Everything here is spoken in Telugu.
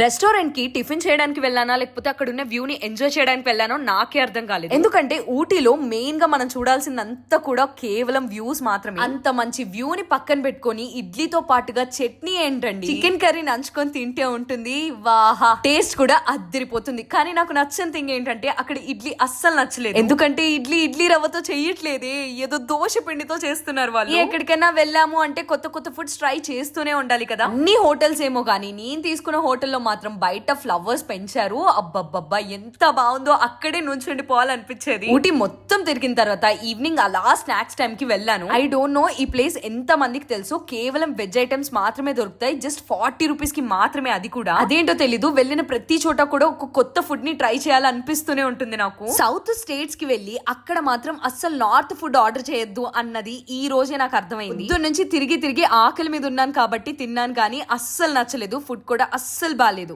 రెస్టారెంట్ కి టిఫిన్ చేయడానికి వెళ్ళానా లేకపోతే అక్కడ ఉన్న వ్యూ ని ఎంజాయ్ చేయడానికి వెళ్ళానో నాకే అర్థం కాలేదు. ఎందుకంటే ఊటీలో మెయిన్ గా మనం చూడాల్సిందంతా కూడా కేవలం వ్యూస్ మాత్రమే. అంత మంచి వ్యూ ని పక్కన పెట్టుకొని ఇడ్లీతో పాటుగా చట్నీ ఏంటండి, చికెన్ కర్రీ నంచుకొని తింటే ఉంటుంది. వాహా, టేస్ట్ కూడా అద్దరిపోతుంది. కానీ నాకు నచ్చని థింగ్ ఏంటంటే అక్కడ ఇడ్లీ అస్సలు నచ్చలేదు. ఎందుకంటే ఇడ్లీ రవ్వతో చెయ్యట్లేదే, ఏదో దోశ పిండితో చేస్తున్నారు వాళ్ళు. ఎక్కడికైనా వెళ్ళాము అంటే కొత్త కొత్త ఫుడ్స్ ట్రై చేస్తూనే ఉండాలి కదా. అన్ని హోటల్స్ ఏమో కానీ నేను తీసుకున్న హోటల్లో మాత్రం బయట ఫ్లవర్స్ పెంచారు. అబ్బబ్బబ్బా ఎంత బాగుందో, అక్కడే నుంచుండి పోవాలనిపించేది. ఊటీ మొత్తం తిరిగిన తర్వాత ఈవినింగ్ అలా స్నాక్స్ టైం కి వెళ్ళాను. ఐ డోంట్ నో ఈ ప్లేస్ ఎంత మందికి తెలుసు, కేవలం వెజ్ ఐటమ్స్ మాత్రమే దొరుకుతాయి. జస్ట్ 40 రూపీస్ కి మాత్రమే, అది కూడా అదేంటో తెలీదు. వెళ్ళిన ప్రతి చోట కూడా ఒక కొత్త ఫుడ్ ని ట్రై చేయాలనిపిస్తూనే ఉంటుంది నాకు. సౌత్ స్టేట్స్ కి వెళ్ళి అక్కడ మాత్రం అస్సలు నార్త్ ఫుడ్ ఆర్డర్ చేయొద్దు అన్నది ఈ రోజే నాకు అర్థమైంది. పొద్దున్న నుంచి తిరిగి ఆకలి మీద ఉన్నాను కాబట్టి తిన్నాను, కానీ అస్సలు నచ్చలేదు. ఫుడ్ కూడా అస్సలు బాలేదు.